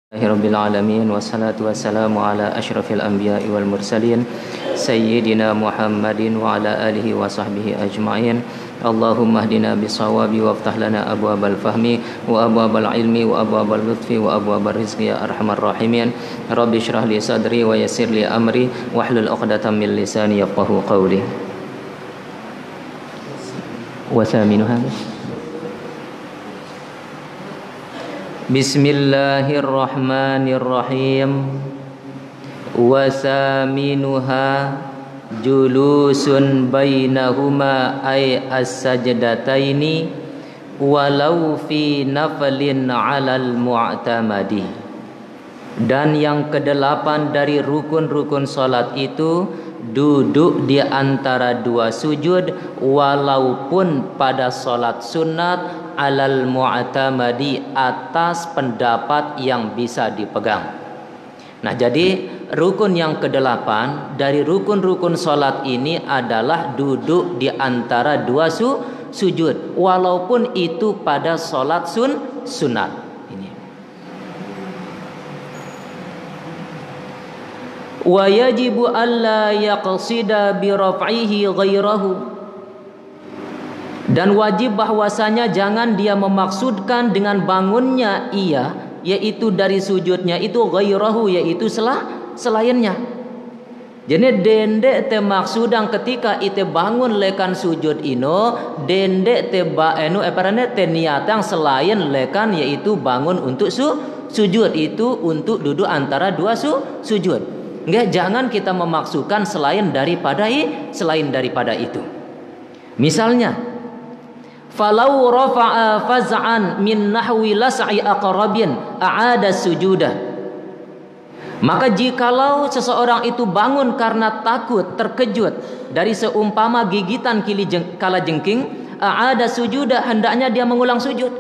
Rabbil alamin wassalatu wassalamu ala asyrafil anbiya'i wal mursalin sayyidina Muhammadin wa ala alihi wa sahbihi ajma'in. Allahumma hdina bisawabi waftah lana abwabal fahmi wa abwabal ilmi wa abwabal lutfi wa abwabal rizqi ya arhamar rahimin. Rabbi shrah li sadri wa yassir li amri wahlul 'uqdatam min lisani yafqahu qawli. Wa thaminu hadha Bismillahirrahmanirrahim. Wasaminuha julusun bainahuma ay as-sajdataini walau fi naflin 'alal mu'tamadi. Dan yang kedelapan dari rukun-rukun salat itu duduk di antara dua sujud walaupun pada salat sunat alal mu'tamadi, atas pendapat yang bisa dipegang. Nah, jadi rukun yang kedelapan dari rukun-rukun salat ini adalah duduk di antara dua sujud walaupun itu pada salat sunat. Ini. Wa yajibu alla yaqsida bi raf'ihi ghairahu. Dan wajib bahwasanya jangan dia memaksudkan dengan bangunnya ia, yaitu dari sujudnya itu ghairahu, yaitu selainnya. Jadi dendek te maksudang ketika ite bangun lekan sujud ino, dendek te te niatang selain lekan, yaitu bangun untuk sujud itu untuk duduk antara dua sujud. Enggak, jangan kita memaksudkan selain daripada itu. Misalnya falau rafa'a faz'an min nahwi las'i aqrabin a'ada sujudah. Maka jikalau seseorang itu bangun karena takut, terkejut dari seumpama gigitan kalajengking, a'ada sujudah, hendaknya dia mengulang sujud.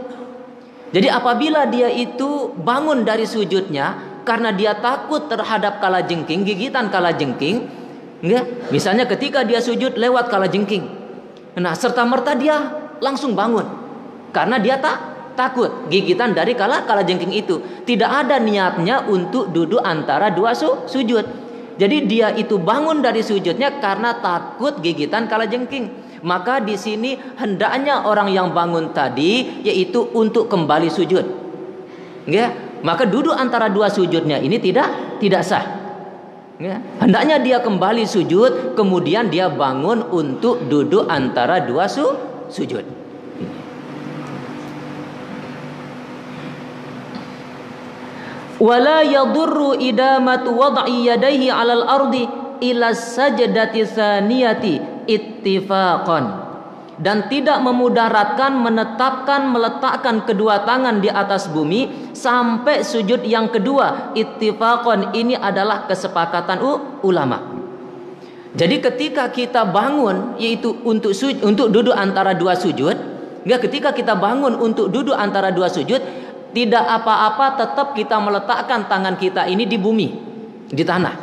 Jadi apabila dia itu bangun dari sujudnya karena dia takut terhadap kalajengking, gigitan kalajengking, misalnya ketika dia sujud lewat kalajengking, nah serta-merta dia langsung bangun karena dia takut gigitan dari kalajengking itu. Tidak ada niatnya untuk duduk antara dua sujud. Jadi dia itu bangun dari sujudnya karena takut gigitan kalajengking. Maka di sini hendaknya orang yang bangun tadi yaitu untuk kembali sujud. Ya, maka duduk antara dua sujudnya ini tidak sah. Ya, hendaknya dia kembali sujud kemudian dia bangun untuk duduk antara dua sujud. Wala yadurru idamatu wad'i yadayhi 'alal ardi ila sajdati tsaniyati ittifaqan. Dan tidak memudaratkan meletakkan kedua tangan di atas bumi sampai sujud yang kedua. Ittifaqan ini adalah kesepakatan ulama. Jadi ketika kita bangun yaitu untuk duduk antara dua sujud, ketika kita bangun untuk duduk antara dua sujud, tidak apa-apa tetap kita meletakkan tangan kita ini di bumi, di tanah.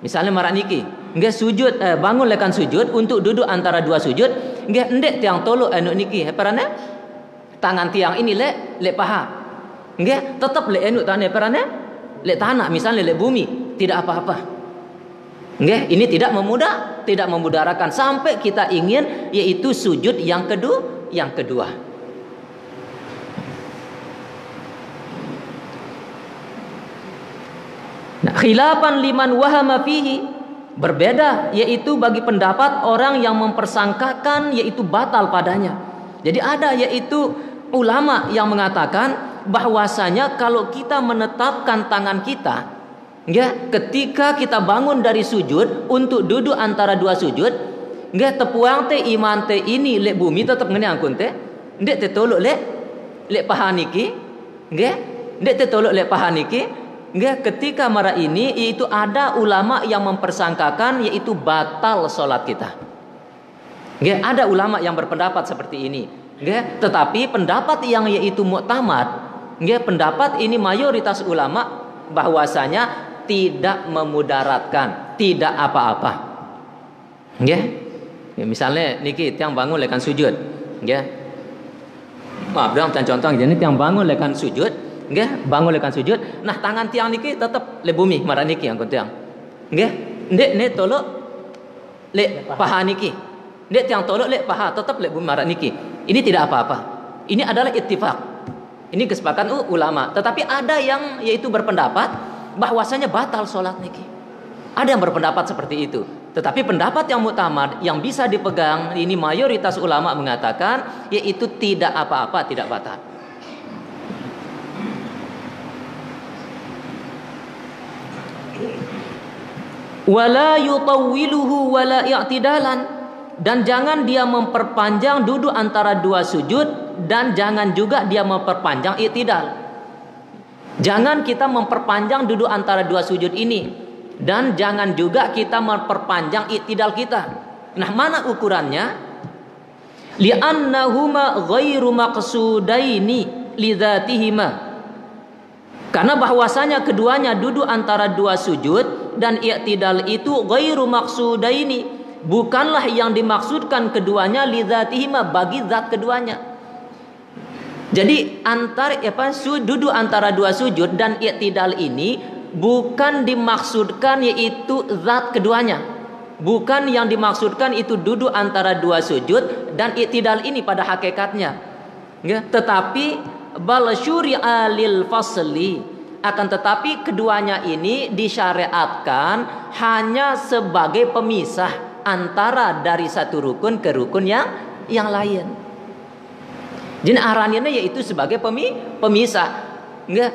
Misalnya maraniki, sujud bangun lekan sujud untuk duduk antara dua sujud, ndek tiang tolo anu niki heperane tangan tiang ini le paha. Tetap le anu tanah heperane le tanah, misalnya le bumi, tidak apa-apa. Ini tidak memudarakan sampai kita ingin yaitu sujud yang kedua. Nah, khilafan liman wahama fihi, berbeda yaitu bagi pendapat orang yang mempersangkakan yaitu batal padanya. Jadi ada yaitu ulama yang mengatakan bahwasanya kalau kita menetapkan tangan kita ketika kita bangun dari sujud untuk duduk antara dua sujud, tepuang te iman te ini lek bumi tetap ngene angkun te, ndek te tolok lek paha niki, ndek te tolok lek paha niki, ketika mara ini yaitu ada ulama yang mempersangkakan yaitu batal salat kita. Ada ulama yang berpendapat seperti ini. Tetapi pendapat yang yaitu mu'tamad, pendapat ini mayoritas ulama bahwasanya tidak memudaratkan, tidak apa-apa. Misalnya niki tiang bangun lekan sujud, maaf dong contoh jadi tiang bangun lekan sujud, Nggih, bangun lekan sujud. Nah, tangan tiang niki tetep le bumi marah niki yang tiang. Nggih, ndek ne tolok le paha niki. Ndek tiang tolok le paha tetep le bumi marah niki. Ini tidak apa-apa. Ini adalah ittifaq. Ini kesepakatan ulama. Tetapi ada yang yaitu berpendapat bahwasanya batal salat niki. Ada yang berpendapat seperti itu. Tetapi pendapat yang mutamad yang bisa dipegang ini mayoritas ulama mengatakan yaitu tidak apa-apa, tidak batal. Wala yutawwiluhu wala i'tidalan, dan jangan dia memperpanjang duduk antara dua sujud dan jangan juga dia memperpanjang i'tidal. Jangan kita memperpanjang duduk antara dua sujud ini. Dan jangan juga kita memperpanjang i'tidal kita. Nah, mana ukurannya? Li'annahuma ghairu maqsudaini lidzatihima. Karena bahwasanya keduanya duduk antara dua sujud dan i'tidal itu ghairu maqsudaini, bukanlah yang dimaksudkan keduanya lidzatihima, bagi zat keduanya. Jadi duduk antara dua sujud dan i'tidal ini bukan dimaksudkan yaitu zat keduanya. Bukan yang dimaksudkan itu duduk antara dua sujud dan i'tidal ini pada hakikatnya. Ya, tetapi bal syuri'a lil fasli, akan tetapi keduanya ini disyariatkan hanya sebagai pemisah antara dari satu rukun ke rukun yang lain. Jadi arannya yaitu sebagai pemisah. Ya,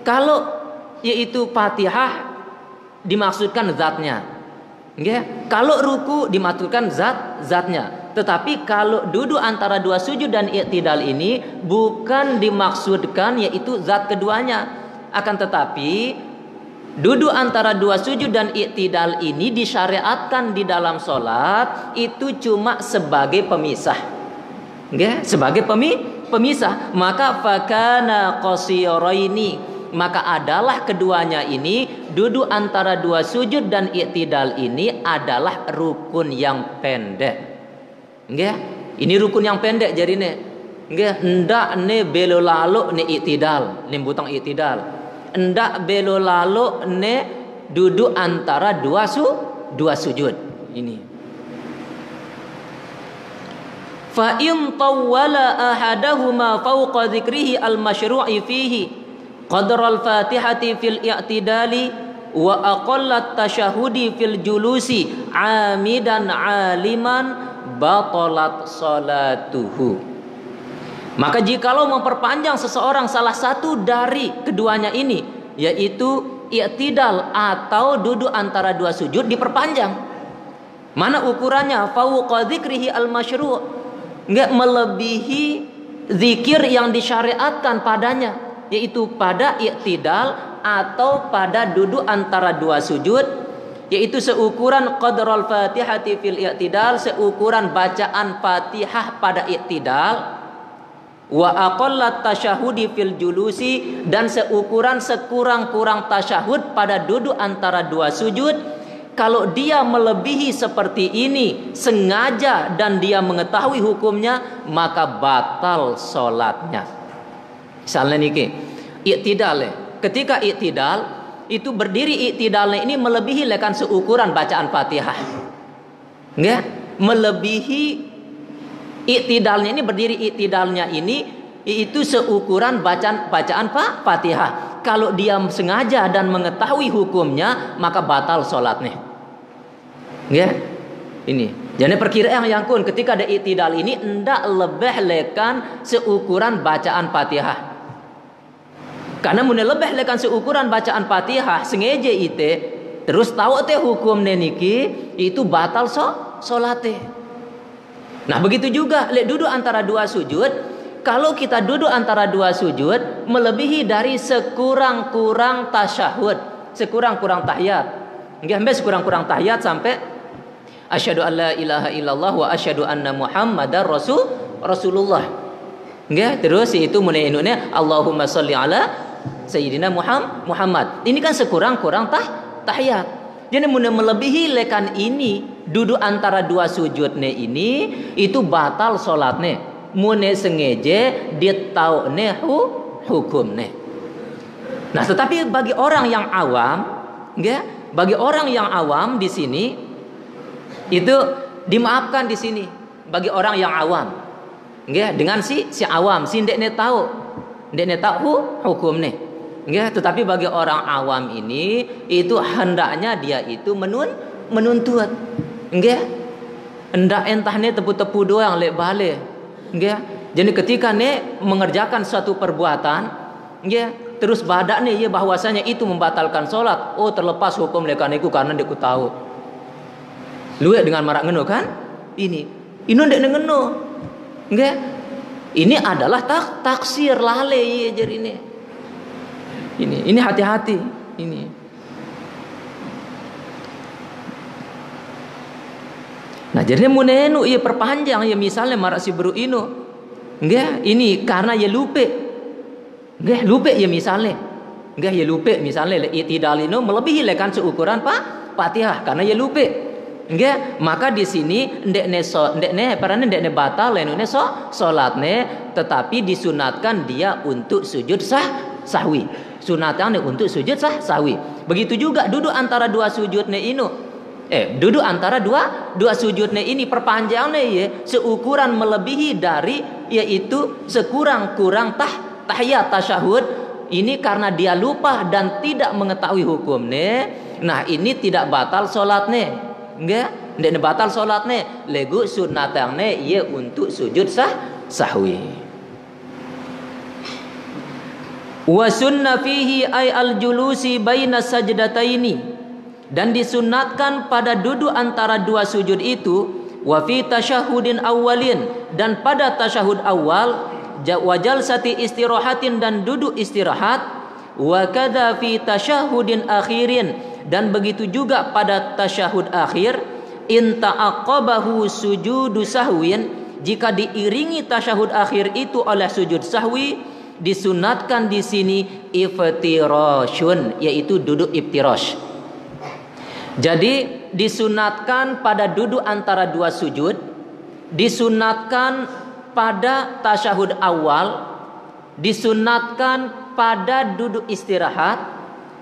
kalau yaitu Fatihah dimaksudkan zatnya. Okay? Kalau ruku dimaksudkan zatnya. Tetapi kalau duduk antara dua sujud dan i'tidal ini bukan dimaksudkan yaitu zat keduanya. Akan tetapi duduk antara dua sujud dan i'tidal ini disyariatkan di dalam sholat itu cuma sebagai pemisah. Okay? Sebagai pemisah. Maka fakana qasiraini, maka adalah keduanya ini duduk antara dua sujud dan i'tidal ini adalah rukun yang pendek. Nggih, ini rukun yang pendek jarine. Nggih, ndak ne belo lalu ne i'tidal, ne butang i'tidal. Ndak belo lalu ne duduk antara dua sujud. Ini. Fa in tawwala ahadahuma fawqa dzikrihi al-masyru'i fihi qadral fatihati fil i'tidali wa aqallat tasyahudi fil julusi amidan aliman batalat salatuhu. Maka jikalau memperpanjang seseorang salah satu dari keduanya ini, yaitu i'tidal atau duduk antara dua sujud, diperpanjang. Mana ukurannya? Fawqa dzikrihi al-masyru', enggak melebihi zikir yang disyariatkan padanya, yaitu pada i'tidal atau pada duduk antara dua sujud, yaitu seukuran qadral fatihati fil i'tidal, seukuran bacaan Fatihah pada i'tidal, wa aqallat tasyahudi fil julusi, dan seukuran sekurang-kurang tasyahud pada duduk antara dua sujud. Kalau dia melebihi seperti ini sengaja dan dia mengetahui hukumnya, maka batal sholatnya. Misalnya niki i'tidal, ketika i'tidal itu berdiri, i'tidalnya ini melebihi lekan seukuran bacaan Fatihah, nggak? Melebihi i'tidalnya ini, berdiri i'tidalnya ini itu seukuran bacaan Fatihah. Kalau dia sengaja dan mengetahui hukumnya, maka batal sholatnya. Ya, ini. Jadi perkiraan yang kun ketika ada i'tidal ini hendak lebih lekan seukuran bacaan Fatihah. Karena mun lebih lekan seukuran bacaan Fatihah sengaja ite terus tahu teh hukum niki itu batal sholatnya. Nah begitu juga lek duduk antara dua sujud. Kalau kita duduk antara dua sujud melebihi dari sekurang-kurang tasyahud, sekurang-kurang tahiyat, nggih, sampai sekurang-kurang tahiyat sampai asyhadu an la ilaha illallah wa asyhadu anna muhammadar rasulullah. Nggih, terus itu munayinune Allahumma sholli ala sayyidina Muhammad. Ini kan sekurang-kurang tahiyat. Jadi mun melebihi lekan ini duduk antara dua sujudnya ini itu batal salatnya. Mune sengaja dia tahu ne hukum ne. Nah, tetapi bagi orang yang awam, nggih, bagi orang yang awam di sini itu dimaafkan di sini bagi orang yang awam. Nggih, dengan si awam, si ndekne tahu hukum nih. Nggih, tetapi bagi orang awam ini itu hendaknya dia itu menuntut. Nggih. Hendak entah nih tepu-tepu doang lek balik. Nggih. Jadi ketika nih mengerjakan suatu perbuatan, nggih, terus badak nih ya bahwasanya itu membatalkan salat, oh terlepas hukum lekaniku karena deku tahu. Luwe dengan marak ngeno kan? Ini ndek ngeno. Nggih. Ini adalah taksir lale ya jadi ini. Ini hati-hati ini. Nah, jadi munenu ia perpanjang ya misalnya marak si beru ino. Nggih, ini karena ya lupa. Nggih, lupa ya misalnya. Nggih, ya lupa misalnya itidal ino melebihi lekan seukuran Fatihah karena ya lupa. Nggih, maka di sini ndekne batal lenune salatne, tetapi disunatkan dia untuk sujud sahwi. Sunatnya untuk sujud sahwi. Begitu juga duduk antara dua sujudnya ini. Duduk antara dua sujudnya ini perpanjangnya ya seukuran melebihi dari yaitu sekurang-kurang tahiyat tasyahud. Ini karena dia lupa dan tidak mengetahui hukumnya. Nah, ini tidak batal salatnya. Nggih, ndek batal salatnya. Legu sunatnya ya untuk sujud sahwi. Wa sunna fihi ay al-julusi baina sajdataini, dan disunatkan pada duduk antara dua sujud itu, wa fi tasyahudin awalin, dan pada tasyahud awal, wa jalsati istirahatin, dan duduk istirahat, wa kadza fi tasyahudin akhirin, dan begitu juga pada tasyahud akhir, in ta'aqqabahu sujudu sahwin, jika diiringi tasyahud akhir itu oleh sujud sahwi, disunatkan di sini iftirashun, yaitu duduk iftirash. Jadi disunatkan pada duduk antara dua sujud, disunatkan pada tasyahud awal, disunatkan pada duduk istirahat,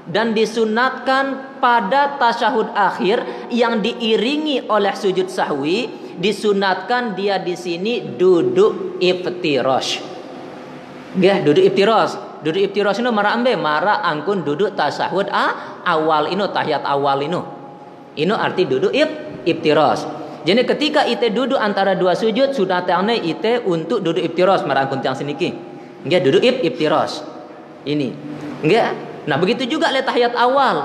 dan disunatkan pada tasyahud akhir yang diiringi oleh sujud sahwi. Disunatkan dia di sini duduk iftirash. Nggih, duduk iftirash. Duduk iftirash itu mara angkun duduk tasyahud awal ino, tahiyat awal ino. Ino arti duduk iftirash. Jadi ketika ite duduk antara dua sujud, sunatane ite untuk duduk iftirash mara angkun tiang seniki. Nggih, duduk iftirash. Ini. Nggih. Nah, begitu juga le tahiyat awal.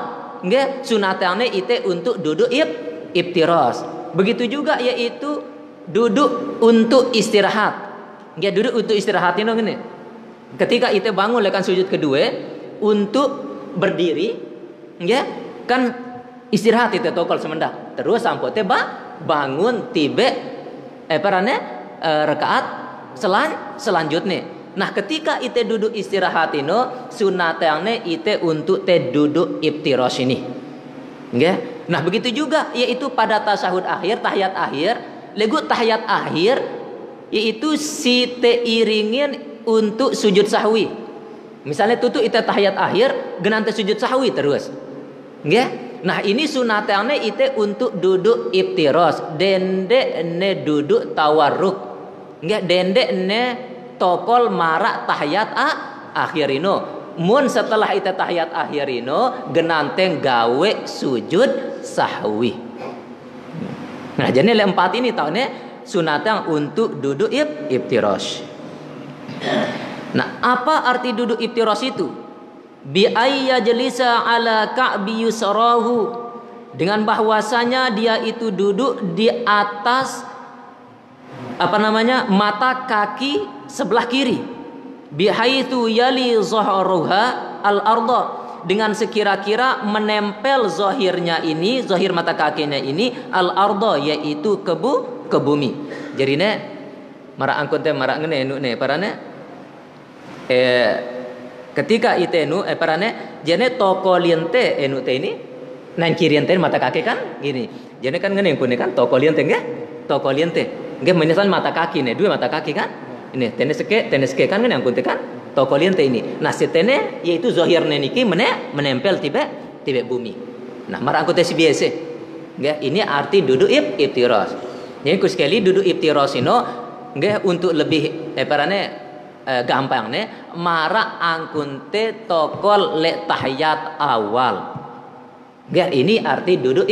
Nggih, sunatane ite untuk duduk iftirash. Begitu juga yaitu duduk untuk istirahat. Nggih, duduk untuk istirahat ino ngene. Ketika ite bangun lekan sujud kedua untuk berdiri, ya kan istirahat ite tokol semendak. Terus sampai bangun tibe rakaat selanjutnya. Nah, ketika ite duduk istirahat ino, sunatnya ite untuk te duduk iftirash ini. Ya. Nah, begitu juga yaitu pada tasyahud akhir, tahiyat akhir, legu tahiyat akhir yaitu si te iringin untuk sujud sahwi. Misalnya tutup ite tahiyat akhir genante sujud sahwi terus. Nggih? Nah, ini sunatnya ite untuk duduk iftirash. Dende ne duduk tawarruk. Nggih, dende ne tokol marak tahiyat akhir ino. Mun setelah ite tahiyat akhir ino genante gawe sujud sahwi. Nah, jadi empat ini tahunnya sunatnya untuk duduk iftirash. Nah, apa arti duduk iftirash itu? Bi ayya jalisa ala ka'bi yusrahu, dengan bahwasanya dia itu duduk di atas mata kaki sebelah kiri. Bi haitsu yali zahruha al-ardh, dengan sekira-kira menempel zahirnya ini, zahir mata kakinya ini al-ardh, yaitu ke bumi. Jadi ne marak angkut teh marak ngene enu ne parane ketika itenu parane jene toko liente enu teh ini nan kirian teh mata kaki kan gini. Jene kan ngene pun kan toko liente nggih? Toko liente. Nggih menyesal mata kaki ne, dua mata kaki kan? Ini teneske kan ngene angkut teh kan? tokolin te ini. Nah setene yaitu zahirnya niki menempel tiba bumi. Nah marang aku tes biasa. Nggih, ini arti duduk iftiras. Jadi sekali duduk iftiras ino nggih untuk lebih gampang ne mara angkun te tokol le tahiyat awal. Nggih, ini arti duduk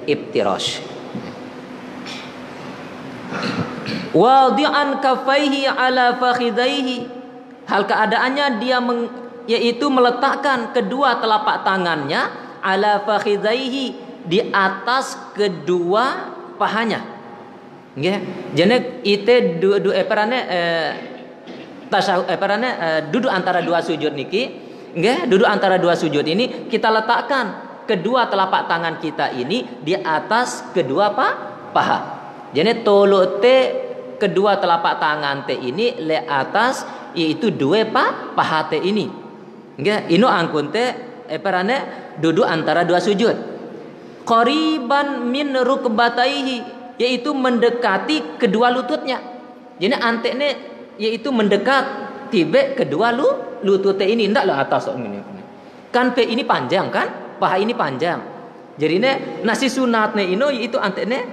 iftiras. Wadi'an kafaihi ala fakhidaihi, hal keadaannya dia yaitu meletakkan kedua telapak tangannya ala fakhidaihi, di atas kedua pahanya. Nggih, jene ite duduk antara dua sujud niki, nggih, duduk antara dua sujud ini kita letakkan kedua telapak tangan kita ini di atas kedua paha. Jene tolok te kedua telapak tangan te ini le atas yaitu dua paha te ini. Nggih, ino angkun te duduk antara dua sujud. Qariban min rukbataihi, yaitu mendekati kedua lututnya. Jadi antekne yaitu mendekat tibe kedua lutut te ini, ndaklah atas ini. Kan pe ini panjang kan? Paha ini panjang. Jadi ne nasi sunatne ino yaitu antekne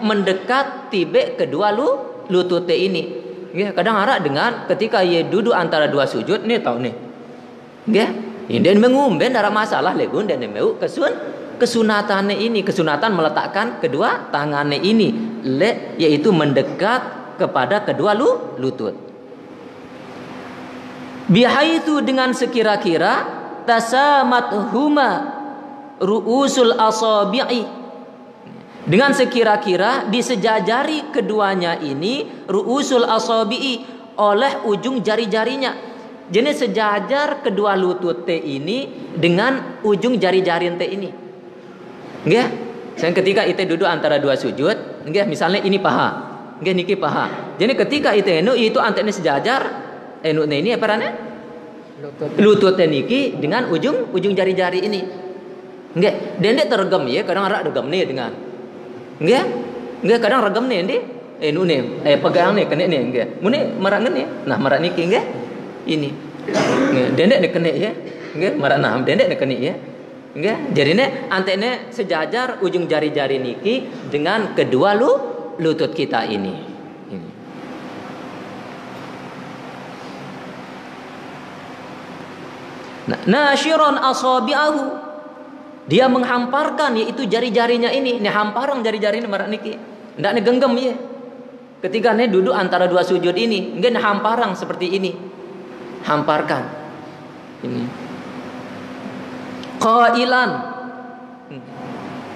mendekat tibe kedua lutut te ini. Ya, kadang harap dengan ketika ia duduk antara dua sujud nih tahu nih. Ya, ini mengumben darah masalah legun dan mau kesunatan ini, kesunatan meletakkan kedua tangannya ini yaitu mendekat kepada kedua lutut. Bihaitsu dengan sekira-kira tasamat huma ru'usul asabi'i, dengan sekira-kira disejajari keduanya ini ru'usul asabi'i oleh ujung jari-jarinya. Jadi sejajar kedua lutut te ini dengan ujung jari-jari te ini. Nggih. Saya ketika ite duduk antara dua sujud, nggih, misalnya ini paha. Nggih niki paha. Jadi ketika ite itu antene sejajar ini lutut niki dengan ujung jari-jari ini. Nggih, dendek tergem ya, kadang rak regem nih dengan. Nggih, kadang regem nih ndi pegang nih kene nih nggih. Mune marak ngene. Nah, marak niki nggih. Ini. Nggih, dendek nih kene ya. Nggih, marak nah dendek nih kene ya. Nggih, jarine antene sejajar ujung jari-jari niki dengan kedua lutut kita ini. Nasyiron asabi'ahu, dia menghamparkan yaitu jari-jarinya ini, hamparan jari-jarinya marak niki. Ndak ne genggam ya. Ketika ne duduk antara dua sujud ini, nggih hamparan seperti ini. Hamparkan. Ini. Qailan.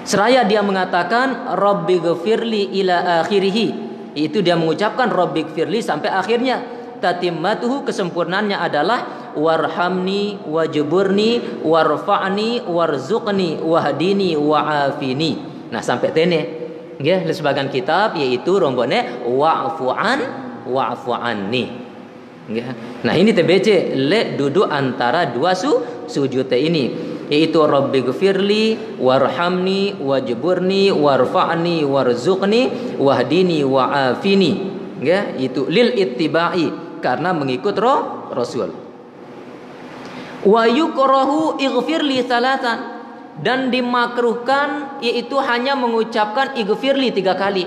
Seraya dia mengatakan Rabbighfirli ila akhirih. Itu dia mengucapkan Rabbighfirli sampai akhirnya. Tatimmatuhu, kesempurnaannya adalah warhamni wajburni warfa'ni warzuqni wahdini wa'afini. Nah sampai tene nggih le sebagian kitab yaitu rombone wa'fu anni. Nggih. Nah ini TBC le duduk antara dua sujud ini yaitu Rabbighfirli warhamni wajburni warfa'ni warzuqni wahdini wa'afini. Nggih, itu lil ittiba'i, karena mengikut Rasul. Wa yukrahu ighfirli salatan, dan dimakruhkan yaitu hanya mengucapkan ighfirli 3 kali.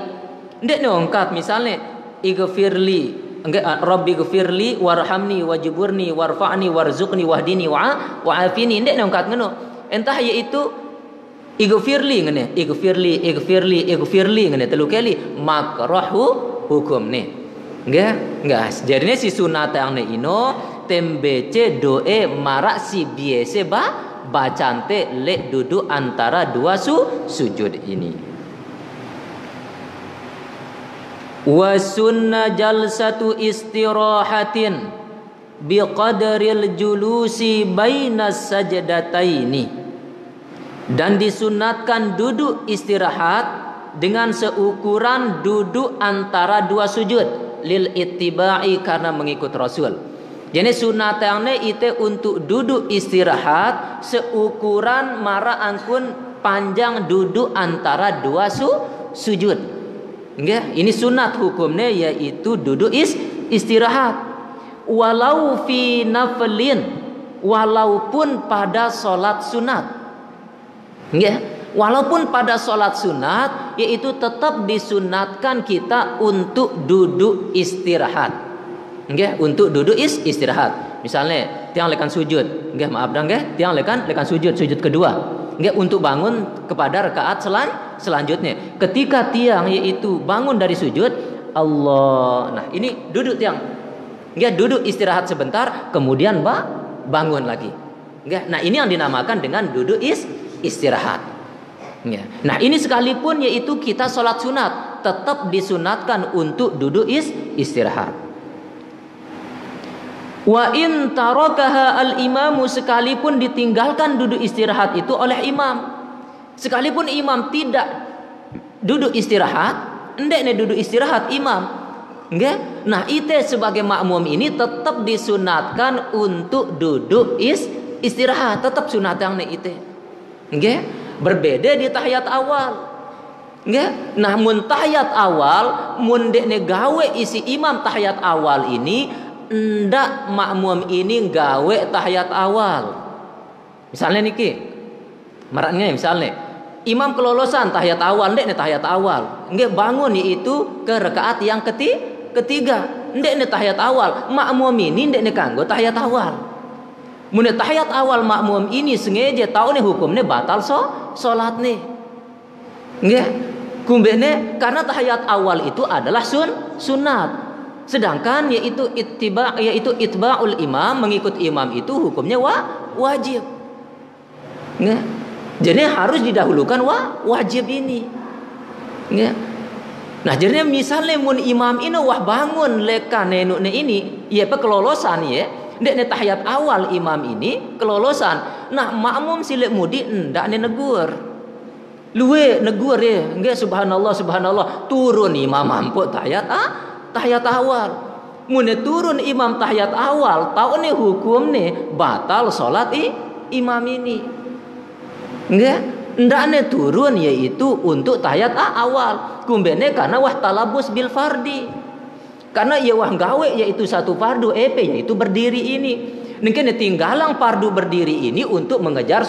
Ndek ngangkat misalnya ighfirli, enggak Rabbighfirli warhamni wajburni warfa'ni warzuqni wahdini wa'afini, ndek ngangkat ngono. Entah yaitu ighfirli ngene, ighfirli ngene 3 kali, makruhu hukum nih. Enggak. Jadinya si sunat yang ino tembece doe marak si biasa bacante le duduk antara dua sujud ini. Wa sunna jalsatu istirahatin biqadril julusi bainas sajdataini, dan disunatkan duduk istirahat dengan seukuran duduk antara dua sujud lil ittiba'i, karena mengikut Rasul. Jadi sunatnya itu untuk duduk istirahat seukuran mara angkun panjang duduk antara dua sujud. Nggih, ini sunat hukumnya yaitu duduk istirahat. walau fi naflin, walaupun pada sholat sunat. Ya, walaupun pada sholat sunat, yaitu tetap disunatkan kita untuk duduk istirahat. Ya, untuk duduk istirahat. Misalnya tiang lekan sujud, nggih maaf dang nggih, tiang lekan sujud kedua. Nggih, untuk bangun kepada rakaat selanjutnya. Ketika tiang yaitu bangun dari sujud, Allah. Nah, ini duduk tiang. Nggih, duduk istirahat sebentar, kemudian bangun lagi. Nggih. Nah, ini yang dinamakan dengan duduk istirahat. Nggih. Nah, ini sekalipun yaitu kita sholat sunat, tetap disunatkan untuk duduk istirahat. Wa in tarakaha al-imamu, sekalipun ditinggalkan duduk istirahat itu oleh imam. Sekalipun imam tidak duduk istirahat, endeknya duduk istirahat imam. Nggih? Nah, ite sebagai makmum ini tetap disunatkan untuk duduk istirahat, tetap sunat yang ite. Nggih? Berbeda di tahiyat awal. Nggih? Nah, mun tahiyat awal, mun dekne gawe isi imam tahiyat awal ini, ndak makmum ini gawe tahiyat awal. Misalnya niki, maraknya misalnya imam kelolosan tahiyat awal, ndek ne tahiyat awal, nggih bangun yaitu ke rakaat yang ketiga, ndek ne tahiyat awal, makmum ini ndek ne kanggo tahiyat awal. Mun tahiyat awal makmum ini sengaja tahu nih hukumnya batal salat nih. Nggih, kumbene karena tahiyat awal itu adalah sunat. Sedangkan yaitu itba'ul imam, mengikut imam itu hukumnya wajib. Nggih. Jadi harus didahulukan wajib ini. Nggih. Nah, jadi misalnya mun imam ini bangun lekan nenukne ini, ya kelolosan ya. Ndek tahiyat awal imam ini kelolosan. Nah, makmum silek mudi ndak negur. Luwe negur ya. Nggih, subhanallah, turun imam mampu tahiyat awal. Mun turun imam tahiyat awal, tahu nih hukum nih batal salat imam ini. Nggih, ndakne turun yaitu untuk tahiyat awal. Kumbene karena talabus bil fardi. Karena ia gawe yaitu satu fardu yaitu berdiri ini. Mungkin tinggalang fardu berdiri ini untuk mengejar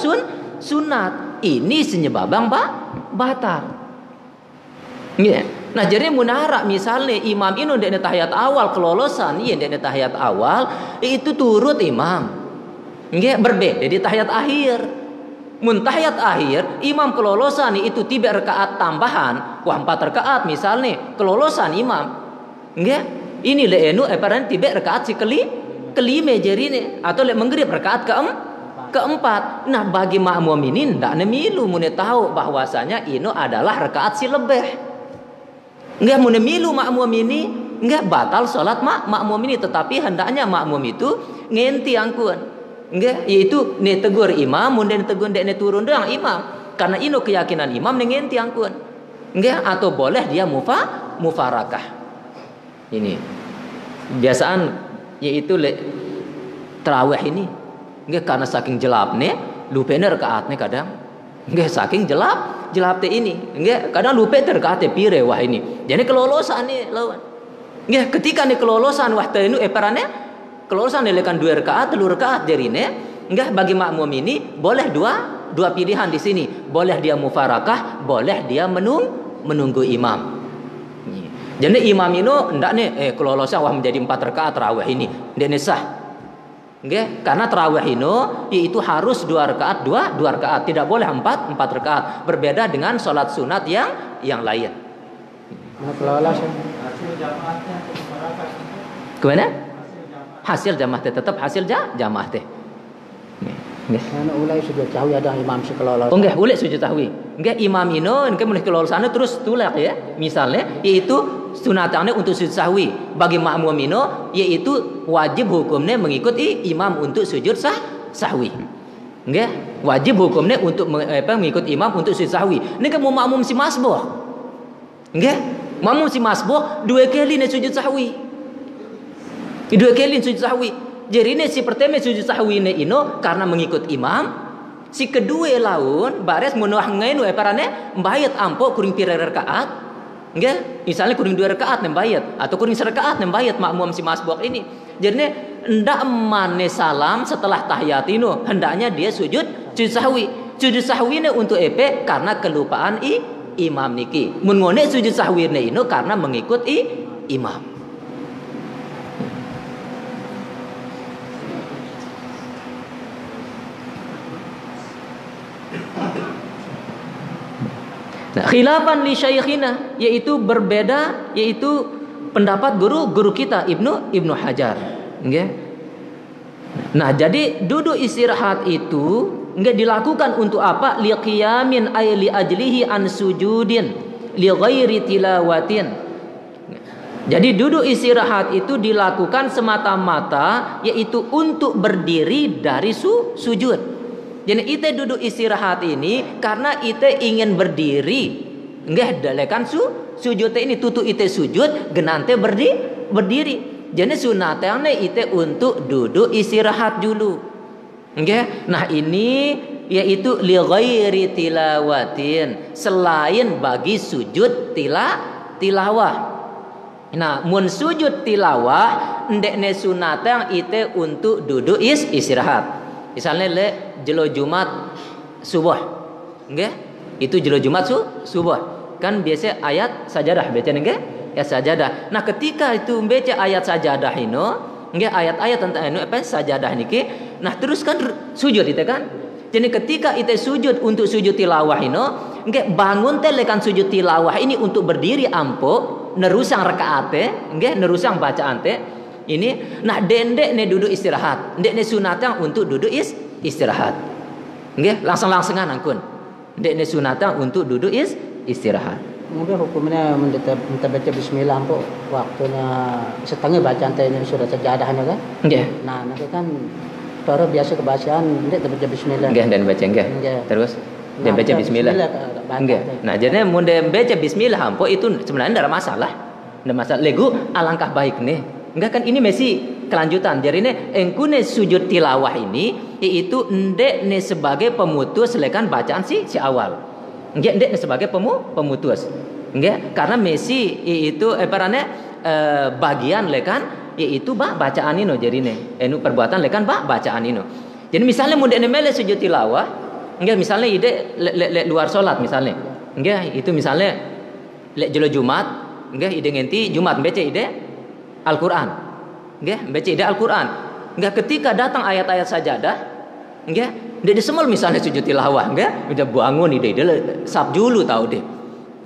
sunat. Ini senyebabang batal. Nggih. Nah, jadi munara misalnya imam ini ndekne tahiyat awal kelolosan, iya ndekne tahiyat awal itu turut imam. Nggih, berbeda di tahiyat akhir. Mun tahiyat akhir imam kelolosan itu tiba rakaat tambahan, 4 rakaat misalnya kelolosan imam. Nggih, ini le enu paran tiba rakaat kelima jarine atau le maghrib rakaat keempat. Nah, bagi makmum ini ndak nemilu mun tahu bahwasanya ini adalah rakaat si lebih. Enggak mun milu makmum ini enggak batal salat makmum ini, tetapi hendaknya makmum itu ngenti angkun. Enggak, yaitu ne tegur imam mun den tegur dek ne turun deang imam. Karena ino keyakinan imam ne ngenti angkun. Enggak, atau boleh dia mufarakah. Ini biasaan yaitu tarawih ini. Enggak, karena saking jelapne lupene rakaatnya kadang. Enggak, saking jelap teh ini. Enggak, kadang lupa terkate pire wah ini. Jadi kelolosan nih lawan. Enggak, ketika nih kelolosan wah teh nu parane kelolosan lekan 2 rakaat, 3 rakaat jarine. Enggak, bagi makmum ini boleh dua pilihan di sini. Boleh dia mufarakah, boleh dia menunggu imam. Jadi imam ini ndak nih kelolosan wah menjadi 4 rakaat tarawih ini. Ndek sah. Nggih, karena tarawih ini yaitu harus 2 rakaat, 2 rakaat, tidak boleh 4 rakaat. Berbeda dengan sholat sunat yang lain. Kemana? Hasil jamaah teh tetap hasil jamaah teh. Nggih. Ana ulai sujud sahwi ada imam sekelola. Oh nggih, ulai sujud sahwi. Nggih, imam ini engke mulih kelolosane terus tulak ya. Misalnya yaitu sunatannya untuk sujud sahwi. Bagi makmum ini yaitu wajib hukumnya mengikuti imam untuk sujud sahwi. Nggih, wajib hukumnya untuk mengikut imam untuk sujud sahwi. Ini kamu makmum si masbuh. Nggih, makmum si masbuh 2 kali ne sujud sahwi. 2 kali sujud sahwi. Jadi ini si pertama sujud sahwi ini karena mengikut imam. Si kedua laun bares menuah ngenu parane mbayat ampo kuring pira rakaat. Nggih, misalnya kuring 2 rakaat nembayat atau kuring 1 rakaat nembayat makmum si masbuk ini. Jadi hendak mane salam setelah tahiyat ini, hendaknya dia sujud sahwi. Sujud sahwi ini untuk karena kelupaan imam niki. Mun ngone sujud sahwi ini karena mengikut imam. Nah, khilafan li syaikhina, yaitu berbeda, yaitu pendapat guru kita Ibnu Hajar. Nggih. Nah, jadi duduk istirahat itu nggak dilakukan untuk apa? Li qiyamin ay li ajlihi an sujudin li ghairi tilawatin. Jadi duduk istirahat itu dilakukan semata-mata yaitu untuk berdiri dari sujud. Jadi ite duduk istirahat ini karena ite ingin berdiri. Nggih dalekan sujud ini tutu ite sujud genante berdiri. Jadi sunatnya ite untuk duduk istirahat dulu. Nggih. Nah ini yaitu li ghairi tilawatin, selain bagi sujud tilawah. Nah, mun sujud tilawah ndekne sunatnya ite untuk duduk istirahat. Misalnya jelo Jumat subuh, nggih? Itu jelo Jumat subuh. Kan biasa ayat sajadah baca nggih? Ya sajadah. Nah, ketika itu baca ayat sajadah ini, nggih ayat-ayat tentang sajadah niki, nah terus kan sujud itu kan? Jadi ketika itu sujud untuk sujud tilawah ini, nggih bangun teh lekan sujud tilawah ini untuk berdiri ampo, nerusang rakaate, nggih nerusang bacaan teh. Ini nah dendek ne duduk istirahat. Ndek ne sunatnya untuk duduk istirahat. Nggih, langsung-langsungan angkun. Ndek ne sunatnya untuk duduk istirahat. Mungkin hukumnya minta baca bismillah kok waktunya setengah bacaan teh ini sudah sajadahnya kan? Nggih. Nah, nanti kan cara biasa kebacaan ndek baca bismillah. Nggih, dan baca nggih. Terus dia baca bismillah. Nggih. Nah, jadi mun dia baca bismillah ampo itu sebenarnya tidak masalah. Tidak masalah. Legu alangkah baik nih. Enggak kan ini masih kelanjutan. Jadi ini engkune sujud tilawah ini yaitu ndek ne sebagai pemutus lekan bacaan si awal. Enggak ndek ne sebagai pemutus. Enggak karena Messi itu bagian lekan yaitu bacaan ini jadi ne enu perbuatan lekan bacaan ini. Jadi misalnya mun ndek ne mele sujud tilawah, enggak misalnya ide luar salat misalnya. Enggak itu misalnya jelo Jumat, enggak ide ngenti Jumat baca ide Al-Quran, nggih, baca ide Al-Quran. Nggak ketika datang ayat-ayat sajadah, nggih, dia disemel misalnya sujud tilawah, nggih, udah bangun ide sab dulu tahu deh,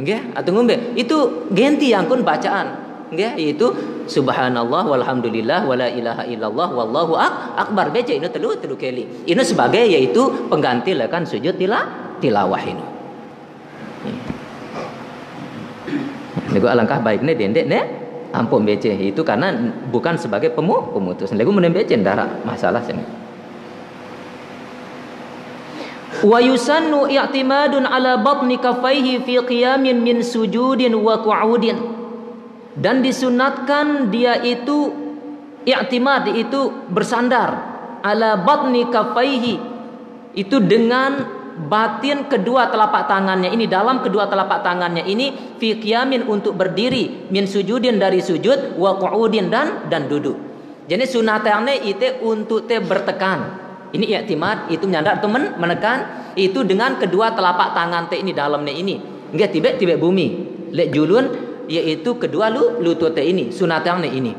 nggih, atau ngombe itu ganti yang kun bacaan, nggih, itu Subhanallah walhamdulillah wala ilaha illallah wallahu akbar baca ini telu kali. Ini sebagai yaitu pengganti lekan sujud tilawah ini. Nego alangkah baiknya dendek ne. Ampun baca itu karena bukan sebagai pemutus. Lagu mun baca ndara masalah sini. Wa yusannu i'timadun ala batni kaffaihi fi qiyamin min sujudin wa qu'udin. Dan disunatkan dia itu i'timad itu bersandar ala batni kaffaihi itu dengan batin kedua telapak tangannya ini, dalam kedua telapak tangannya ini fi qiyamin untuk berdiri, min sujudin dari sujud, wa qu'udin dan duduk. Jadi sunatnya itu untuk te bertekan. Ini i'timad itu menyandar atau menekan itu dengan kedua telapak tangan te ini dalamnya ini. Enggak tiba bumi. Lek julun yaitu kedua lutut te ini, sunatnya ini.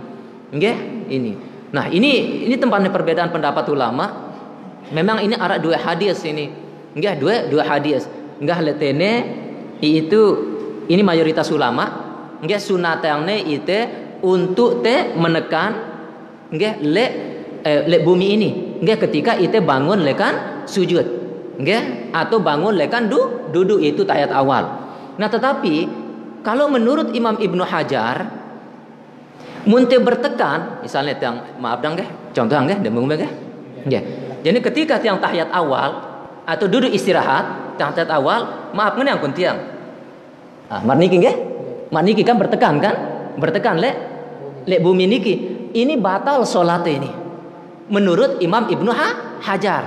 Enggak ini. Nah, ini tempatnya perbedaan pendapat ulama. Memang ini ada dua hadis ini. Enggak dua hadis. Enggak letene itu ini mayoritas ulama. Enggak sunatnya itu untuk te menekan enggak le bumi ini. Enggak ketika itu bangun lekan sujud. Enggak atau bangun lekan duduk itu tahiyat awal. Nah, tetapi kalau menurut Imam Ibnu Hajar munte bertekan misalnya yang maaf dang contoh nggih demung nggih. Nggih. Jadi ketika yang tahiyat awal atau duduk istirahat tahiyat awal, maaf ngene angkun tiang. Ah, marniki nggih? Marniki kan bertekan le bumi niki. Ini batal salat ini. Menurut Imam Ibnu Hajar.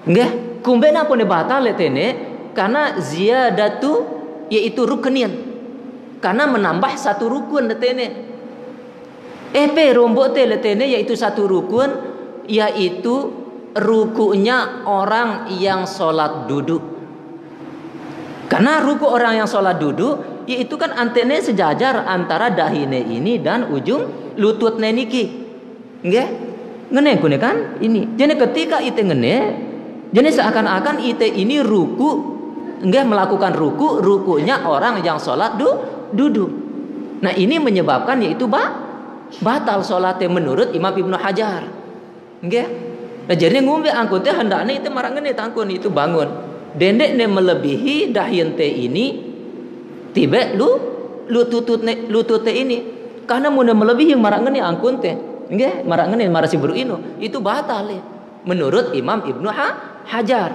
Nggih, kumbe napa ne batal letene karena ziyadatu yaitu rukunin. karena menambah satu rukun letene. Rombok te letene yaitu satu rukun, yaitu rukunya orang yang sholat duduk. Karena ruku orang yang sholat duduk yaitu kan antene sejajar antara dahine ini dan ujung lututnya niki. Nggih? Ngene kune kan ini. Jadi ketika ite ngene, jadi seakan-akan ite ini ruku, nggih, melakukan rukunya orang yang sholat duduk. Nah, ini menyebabkan yaitu batal sholatnya menurut Imam Ibnu Hajar. Nggih? Nah, jadi ngombe angkun teh hendaknya itu marang ngene tangkun itu bangun. Dendek ne melebihi dahin teh ini tiba lututnya ini. Karena mun melebihi marang ngene angkun teh. Nggih, marang ngene marasi buru ino itu batal ya. Menurut Imam Ibnu Hajar.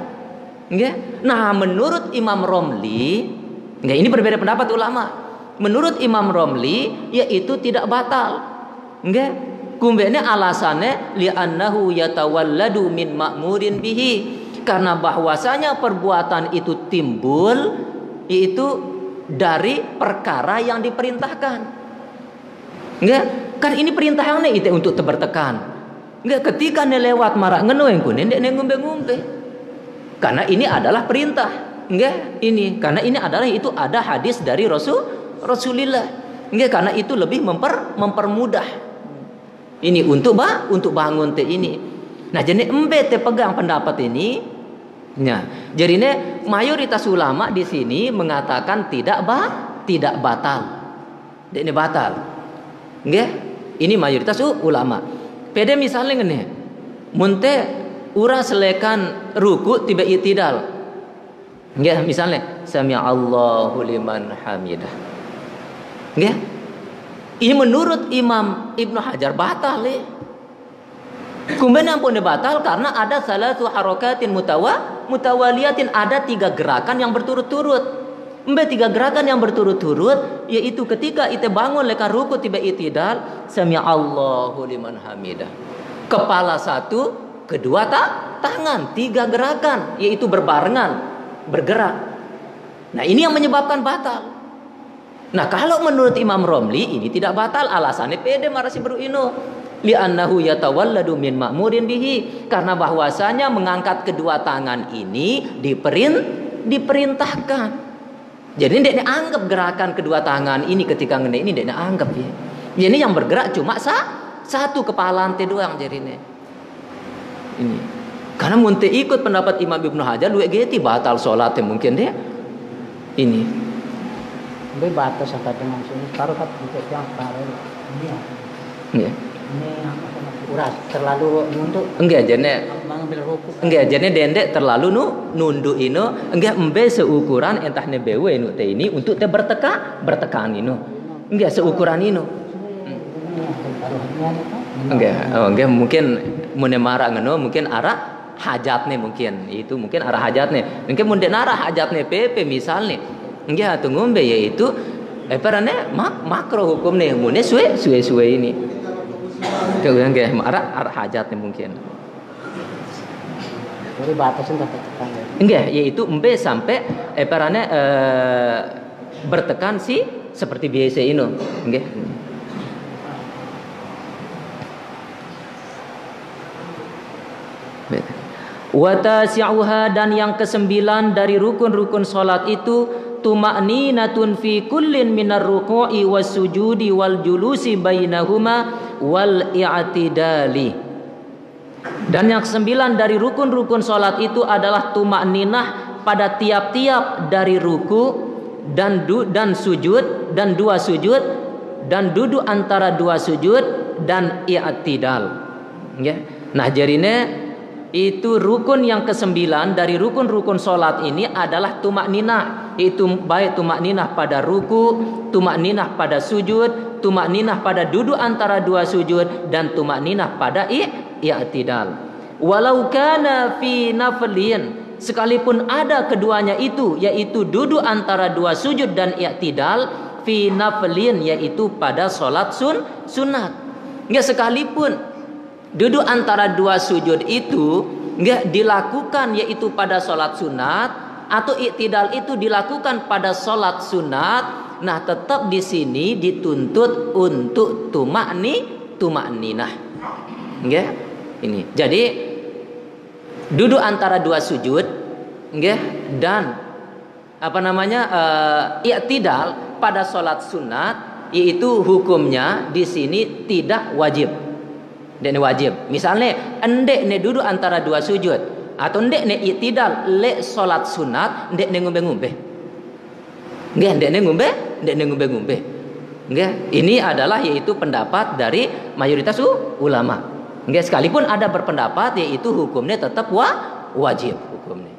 Nggih. Nah, menurut Imam Romli, nggih, ini berbeda pendapat ulama. Menurut Imam Romli yaitu tidak batal. Nggih. Kumbene alasannya li'annahu yatawalladu min ma'murin bihi, karena bahwasanya perbuatan itu timbul yaitu dari perkara yang diperintahkan. Nggak? Kan ini perintahnya itu untuk bertekan. Nggak, ketika ne lewat marak ngeno yang kuning ndek ngombe-ngombe. Karena ini adalah perintah. Nggak? Ini karena ini adalah itu ada hadis dari Rasulullah. Nggak, karena itu lebih mempermudah. Ini untuk bangun teh ini. Nah, jadi embe teh pegang pendapat ini. Nah, jadi ini mayoritas ulama di sini mengatakan tidak batal. Ini batal. Nggih? Ini mayoritas ulama. Pede misalnya ngene. Mun teh urang selekan ruku tiba itidal. Nggih, misalnya sami Allahu liman hamidah. Nggih? Ini menurut Imam Ibnu Hajar batal ya. Kemudian pun batal karena ada salatu harakatin mutawaliyatin, ada 3 gerakan yang berturut-turut. 3 gerakan yang berturut-turut yaitu ketika ite bangun leka ruku tiba itidal sami Allahu liman hamidah. Kepala 1, kedua tangan, 3 gerakan yaitu berbarengan, bergerak. Nah, ini yang menyebabkan batal. Nah, kalau menurut Imam Romli ini tidak batal, alasannya pede marasi buru ino li'annahu yatawalladu min ma'murin bihi, karena bahwasanya mengangkat kedua tangan ini diperintahkan. Jadi ndek anggap gerakan kedua tangan ini ketika ngene ini ndek anggap ya. Ini yang bergerak cuma satu kepala ante doang jarine. Ini. Karena munte ikut pendapat Imam Ibnu Hajar luwe geti batal salatnya mungkin dia. Ini. Batas apa maksudnya taruh kat untuk yang taruh ini ini uras terlalu nunduk enggak jane mengambil ruku enggak jane dendek terlalu nunduk ino enggak embe seukuran entah ne bewe nu teh ini untuk teh bertekan ino enggak seukuran ino enggak mungkin mun marah ngono mungkin arah hajatnya mungkin itu mungkin arah hajatnya mungkin mun arah hajatnya PP misalnya enggak tunggu ngombe yaitu perane makro hukum nih mune suwe ini kemudian enggak arah hajatnya mungkin jadi batasan tekan enggak yaitu embe sampai perane bertekan sih seperti biasa ini enggak watasi'uha, dan yang ke-9 dari rukun-rukun salat itu tuma'ninatun fi kullin minar ruku'i was sujudi wal julusi bainahuma wal i'tidali. Dan yang ke-9 dari rukun-rukun salat itu adalah tuma'ninah pada tiap-tiap dari ruku dan sujud dan 2 sujud dan duduk antara 2 sujud dan i'tidal. Ya. Nah, jarine itu rukun yang ke-9 dari rukun-rukun salat ini adalah tumakninah. Itu baik tumakninah pada ruku, tumakninah pada sujud, tumakninah pada duduk antara 2 sujud, dan tumakninah pada i'tidal. Walau kana fi naflin, sekalipun ada keduanya itu, yaitu duduk antara 2 sujud dan i'tidal fi naflin, yaitu pada salat sunat. Ya, sekalipun duduk antara 2 sujud itu enggak dilakukan yaitu pada sholat sunat, atau i'tidal itu dilakukan pada sholat sunat, Nah, tetap di sini dituntut untuk tumakninah. Nggih. Ini. Jadi duduk antara dua sujud, nggih, dan i'tidal pada salat sunat, yaitu hukumnya di sini tidak wajib. Dan wajib. Misalnya endek ne duduk antara dua sujud atau ndek ne i'tidal le salat sunat, ndek ne ngombe-ngombe. Nggih, ndek ne ngombe. Nggih, ini adalah yaitu pendapat dari mayoritas ulama. Nggih, sekalipun ada berpendapat yaitu hukumnya tetap wajib hukumnya.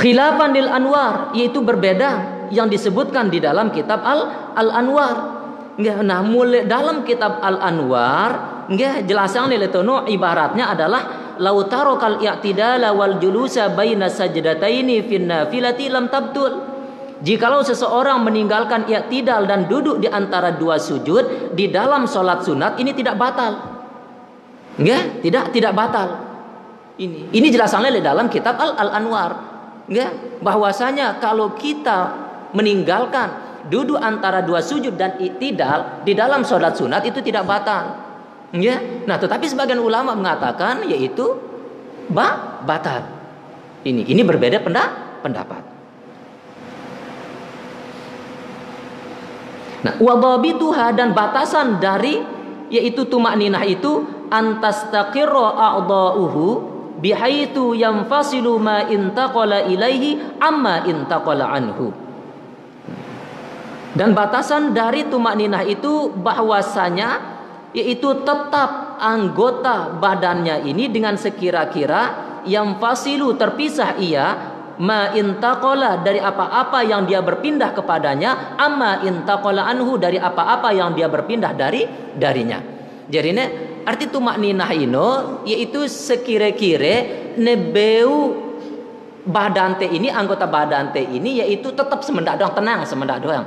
Khilafan lil anwar, yaitu berbeda yang disebutkan di dalam kitab Al-Anwar. Nggih, nah mulai dalam kitab Al-Anwar, nggih, jelasan letono ibaratnya adalah lau tarakal i'tidala wal julusa baina sajdataini fin nafilati lam tabtul. Jikalau seseorang meninggalkan i'tidal dan duduk di antara dua sujud di dalam salat sunat, ini tidak batal. Nggih, tidak batal. Ini jelasannya di dalam kitab Al-Anwar. Nggih, bahwasanya kalau kita meninggalkan duduk antara dua sujud dan i'tidal di dalam salat sunat itu tidak batal. Ya. Nah, tetapi sebagian ulama mengatakan yaitu batal. Ini berbeda pendapat. Nah, wadhabituha, dan batasan dari yaitu tumakninah itu antastaqirra a'dha'uhu bihaitsu yanfasilu ma intaqala ilaihi amma intaqala anhu. Dan batasan dari tumakninah itu bahwasanya yaitu tetap anggota badannya ini dengan sekira-kira yang fasilu terpisah ia ma intaqala dari apa-apa yang dia berpindah kepadanya, amma intaqala anhu dari apa-apa yang dia berpindah darinya. Jadi ini arti tumakninah ino yaitu sekira-kira nebeu badan te ini, anggota badan te ini yaitu tetap semendak doang, tenang semendak doang.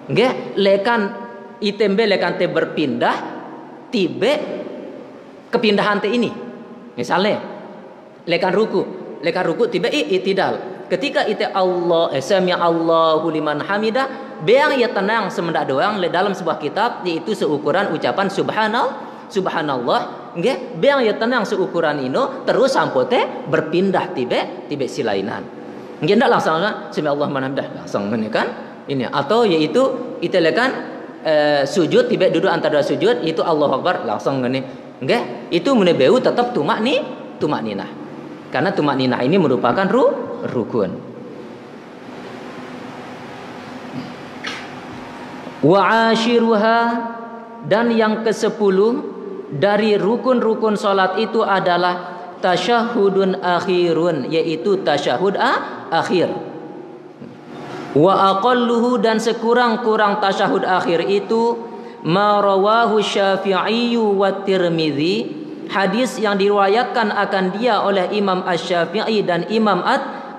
Nggih, lekan itembe lekan te berpindah tibe kepindahan te ini. Misalnya lekan ruku tibe i'tidal. Ketika ite Allah sami Allahu liman hamidah, beang ya tenang semendak doang dalam sebuah kitab yaitu seukuran ucapan subhanallah. Nggih, beang ya tenang seukuran ino terus sampai berpindah tibe silainan. Nggih, ndak langsung sami Allah liman hamidah langsung ngene kan? Ini atau yaitu itelekan sujud tiba duduk antara sujud itu Allahu Akbar langsung ngene. Nggih, itu menebeu tetap tumakninah. Karena tumakninah ini merupakan rukun. Wa ashiruha, dan yang ke-10 dari rukun-rukun salat itu adalah tasyahudun akhirun, yaitu tasyahud akhir. Wa aqalluhu, dan sekurang-kurang tasyahud akhir itu ma rawahu Syafi'i wa Tirmidzi, hadis yang diriwayatkan akan dia oleh Imam Asy-Syafi'i dan Imam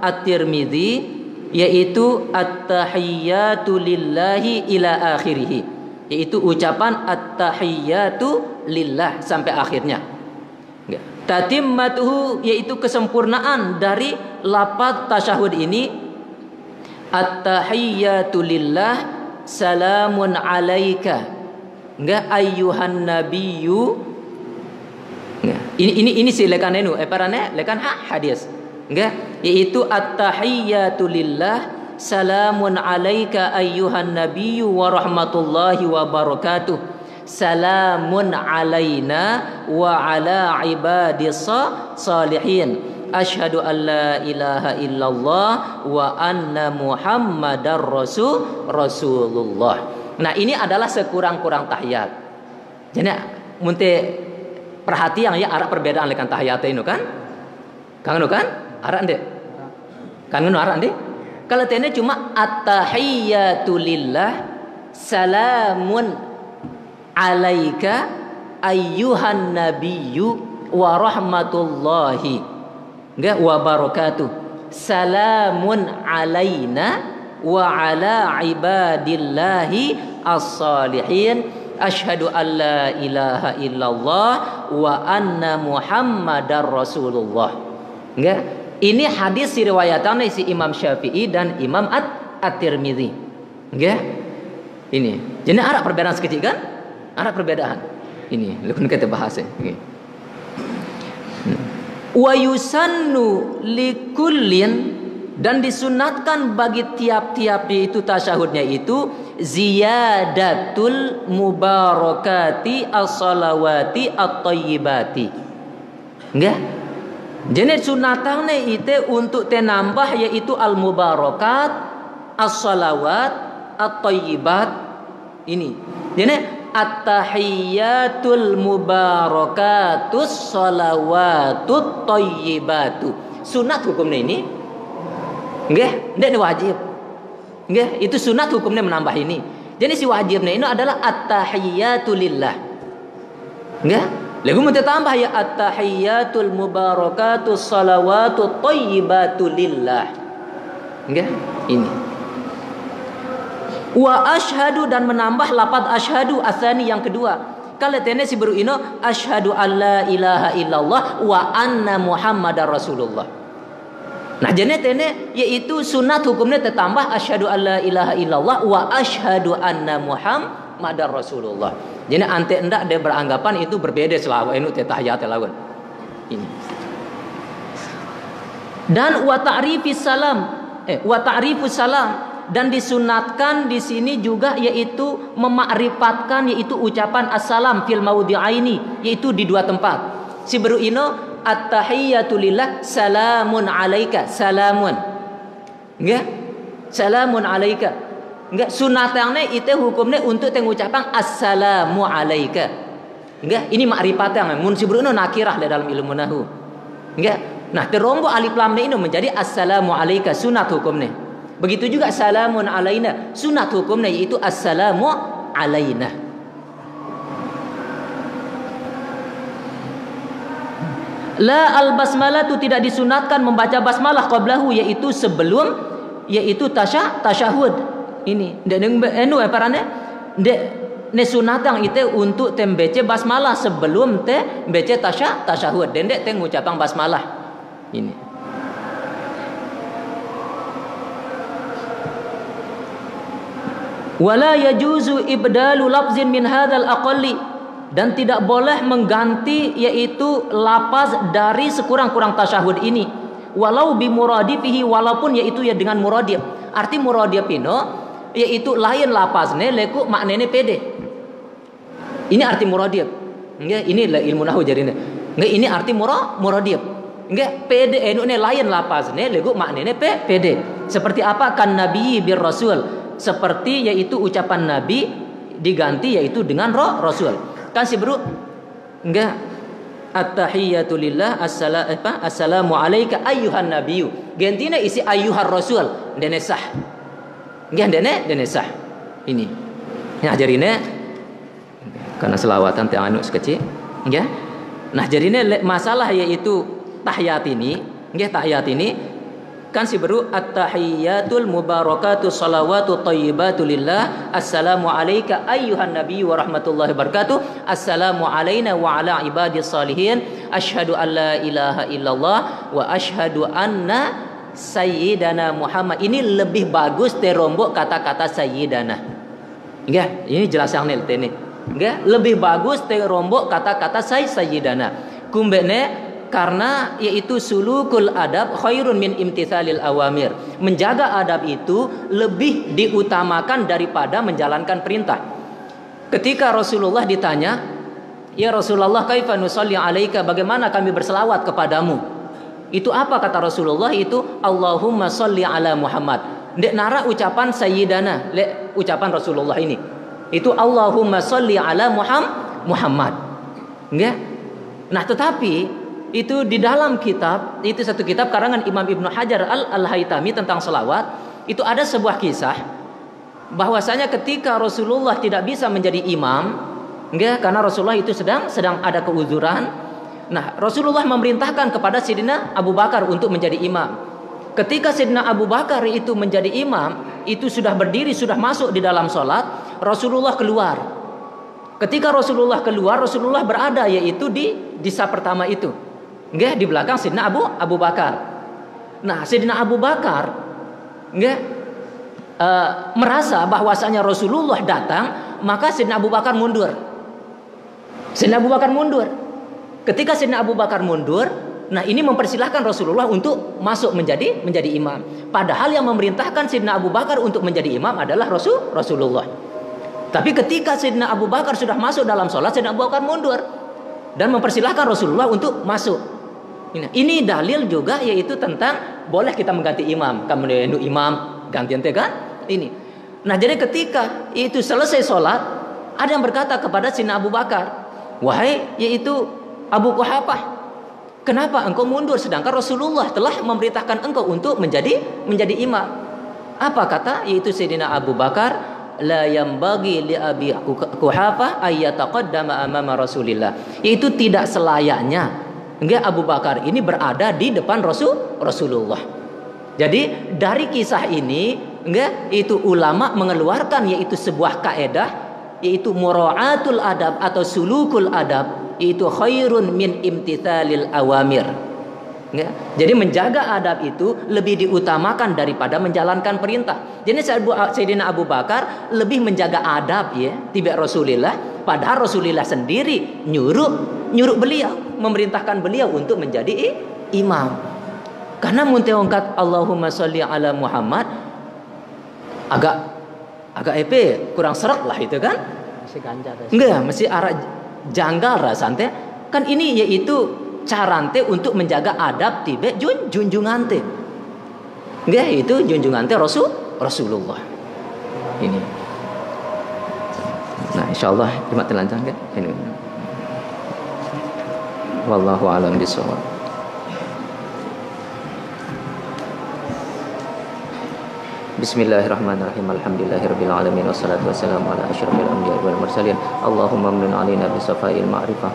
At-Tirmidzi, yaitu at-tahiyyatu lillahi ila akhirih, yaitu ucapan at-tahiyyatu lillah sampai akhirnya. Tatimmatuhu, yaitu kesempurnaan dari lafaz tasyahud ini, at-tahiyyatu lillah salamun alaika, enggak ayyuhan nabiyyu. Ini si lekan enu parane lekan hadis, enggak, yaitu at-tahiyyatu lillah salamun alaika ayyuhan nabiyyu wa rahmatullahi wa barakatuh, salamun alaina wa ala ibadis salihin, asyhadu an la ilaha illallah wa anna muhammadar rasulullah. Nah, ini adalah sekurang-kurang tahiyat. Jadi munte perhatian ya arah perbedaan lekan tahiyat itu kan? Kangen kan? Arah ende. Kangen arah ende. Kalau tene cuma at-tahiyyatu lillah salamun alaika ayyuhan nabiyyu wa rahmatullahi wa barakatuh, salamun alaina wa ala ibadillahi as-salihin, asyhadu an la ilaha illallah wa anna muhammadar rasulullah. Enggak, Ini hadis riwayatan si Imam Syafi'i dan Imam At-Tirmidzi. Nggih. Ini. Jadi ada perbedaan sedikit kan? Ada perbedaan. Ini lekun kita bahas nggih. Wa yusannu likullin, dan disunatkan bagi tiap-tiap itu tasyahudnya itu ziyadatul mubarakati as-salawati at-thayyibati. Nggih. Jadi sunatannya itu untuk tenambah yaitu al-mubarakat, as-salawat, at-thayyibat. Ini. Jadi at-tahiyyatul mubarakatus salawatut thayyibatu. Sunat hukumnya ini. Nggih, ndak wajib. Nggih, itu sunat hukumnya menambah ini. Jadi si wajibnya ini adalah at-tahiyyatu lillah. Nggih? Lagu mau tambah ya at-tahiyyatul mubarakatus salawatut thayyibatu lillah. Nggih? Ini. Wa asyhadu, dan menambah lafaz asyhadu asani yang kedua. Kalau tene si baru ino asyhadu alla ilaha illallah wa anna muhammadar rasulullah. Nah jadi tene yaitu sunat hukumnya tertambah asyhadu alla ilaha illallah wa asyhadu anna muhammadar rasulullah. Jadi ante endak dia beranggapan itu berbeda selawat inu tahiyat lawan. Ini. Dan wa ta'rifis salam wa ta'rifus salam, dan disunatkan di sini juga yaitu memakrifatkan yaitu ucapan assalam fil maudhi'aini, yaitu di dua tempat. Si baru ino at-tahiyyatu lillah salamun alaika, salamun. Nggih? Salamun alaika. Nggih, sunatane itu hukumnya untuk tengucapan assalamu alaika. Nggih, ini makrifatnya mun si baru ino nakirah dalam ilmu nahwu. Nggih. Nah, terombo alif lam ini menjadi assalamu alaika, sunat hukumnya. Begitu juga salamun alaina, sunat hukumnya yaitu assalamu alaina. La al-basmalah, itu tidak disunatkan membaca basmalah qablahu, yaitu sebelum yaitu tasyahud. Ini ndek anu parane ndek ne sunatang itu untuk tembaca basmalah sebelum te baca tasyahud, dan ndek te ngucapang basmalah. Ini. Wala yajuzu ibdalu lafzin min hadzal aqalli, dan tidak boleh mengganti yaitu lafaz dari sekurang-kurang tasyahud ini, walau bi muradifihi, walaupun yaitu ya dengan muradif. Arti muradif ino yaitu lain lafazne leku maknane pede. Ini arti muradif. Nggih, ini ilmu nahwu jarine. Nggih, ini arti muradif. Nggih, pede enu ne lain lafazne leku maknane pede. Seperti apa? Kan nabi bir rasul, seperti yaitu ucapan nabi diganti yaitu dengan rasul. Kan si bro enggak at-tahiyyatu lillah assalamu alayka ayyuhan nabiyyu, gantinya isi ayyuhar rasul, dene sah. Enggak dene sah. Ini nah jarine karena selawatan teh anu sekecil enggak. Nah jarine masalah yaitu tahiyat ini, enggak tahiyat ini kan si baru at-tahiyyatul mubarakatus salawatu thayyibatu lillah assalamu alayka ayyuhan nabiy wa rahmatullahi wabarakatuh assalamu alayna wa ala ibadis salihin asyhadu an la ilaha illallah wa asyhadu anna sayyidana Muhammad. Ini lebih bagus terombok kata-kata sayyidana. Enggak, ini jelas yang nil ini. Enggak, lebih bagus terombok kata-kata sayyidana. Kumbene karena yaitu sulukul adab khairun min imtithalil awamir. Menjaga adab itu lebih diutamakan daripada menjalankan perintah. Ketika Rasulullah ditanya, "Ya Rasulullah, kaifa nusalli alaika?" Bagaimana kami berselawat kepadamu? Itu apa kata Rasulullah? Itu Allahumma sholli ala Muhammad. Ndek nara ucapan sayyidana, ucapan Rasulullah ini. Itu Allahumma sholli ala Muhammad. Nggih? Nah, tetapi itu di dalam kitab, itu satu kitab karangan Imam Ibnu Hajar Al-Haytami tentang selawat, itu ada sebuah kisah bahwasanya ketika Rasulullah tidak bisa menjadi imam, enggak, karena Rasulullah itu sedang ada keuzuran. Nah, Rasulullah memerintahkan kepada Sayyidina Abu Bakar untuk menjadi imam. Ketika Sayyidina Abu Bakar itu menjadi imam, itu sudah berdiri, sudah masuk di dalam sholat, Rasulullah keluar. Ketika Rasulullah keluar, Rasulullah berada yaitu di saf pertama itu. Enggak, di belakang Sayyidina Abu Bakar. Nah, Sayyidina Abu Bakar merasa bahwasanya Rasulullah datang, maka Sayyidina Abu Bakar mundur. Sayyidina Abu Bakar mundur. Ketika Sayyidina Abu Bakar mundur, nah ini mempersilahkan Rasulullah untuk masuk menjadi imam. Padahal yang memerintahkan Sayyidina Abu Bakar untuk menjadi imam adalah Rasulullah. Tapi ketika Sayyidina Abu Bakar sudah masuk dalam sholat, Sayyidina Abu Bakar mundur dan mempersilahkan Rasulullah untuk masuk. Ini dalil juga, yaitu tentang boleh kita mengganti imam. Kamu nu imam ganti ente kan? Ini. Nah, jadi ketika itu selesai sholat, ada yang berkata kepada Sayyidina Abu Bakar, wahai yaitu Abu Quhafah, kenapa engkau mundur sedangkan Rasulullah telah memerintahkan engkau untuk menjadi imam? Apa kata yaitu Sayyidina Abu Bakar, la yambagi li Abi Quhafah ayyataqaddama amama Rasulillah. Yaitu tidak selayaknya Abu Bakar ini berada di depan Rasulullah. Jadi dari kisah ini itu ulama mengeluarkan yaitu sebuah kaedah, yaitu mura'atul adab atau sulukul adab, itu khairun min imtithalil awamir. Jadi menjaga adab itu lebih diutamakan daripada menjalankan perintah. Jadi Sayyidina Abu Bakar lebih menjaga adab tiba Rasulullah, padahal Rasulullah sendiri nyuruh beliau, memerintahkan beliau untuk menjadi imam. Karena munteongkat Allahumma sholli ala Muhammad agak kurang serak lah itu kan? Masih ganjar. Masih arah janggal rasanya. Kan ini yaitu carante untuk menjaga adab tibe junjungante. Itu junjungante Rasulullah. Ini. Nah, insyaallah Jumat telanjang kan? Ini. Wallahu a'lam bishawab. Bismillahirrahmanirrahim. Alhamdulillahirabbil alamin wassalatu wassalamu ala asyrafil anbiya'i wal mursalin. Allahumma amlin alaina bisafa'il ma'rifah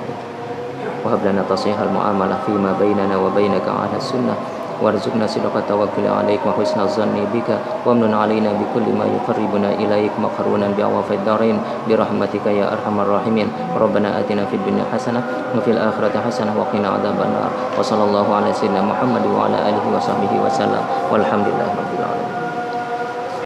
wa hab lana tasihhal muamalah fima bainana wa bainaka 'ala sunnah warzuqna sidqa tawakkul 'alaik wa husnal zanni bika wa amlin alaina bi kulli ma yuqarribuna ilaik maqrunan bi awafid darin bi rahmatika ya arhamar rahimin. Rabbana atina fid dunya hasanah wa fil akhirati hasanah wa qina adzabannar. Wa sallallahu ala sayyidina Muhammad wa ala alihi wa sahbihi wa sallam. Walhamdulillahirabbil alamin.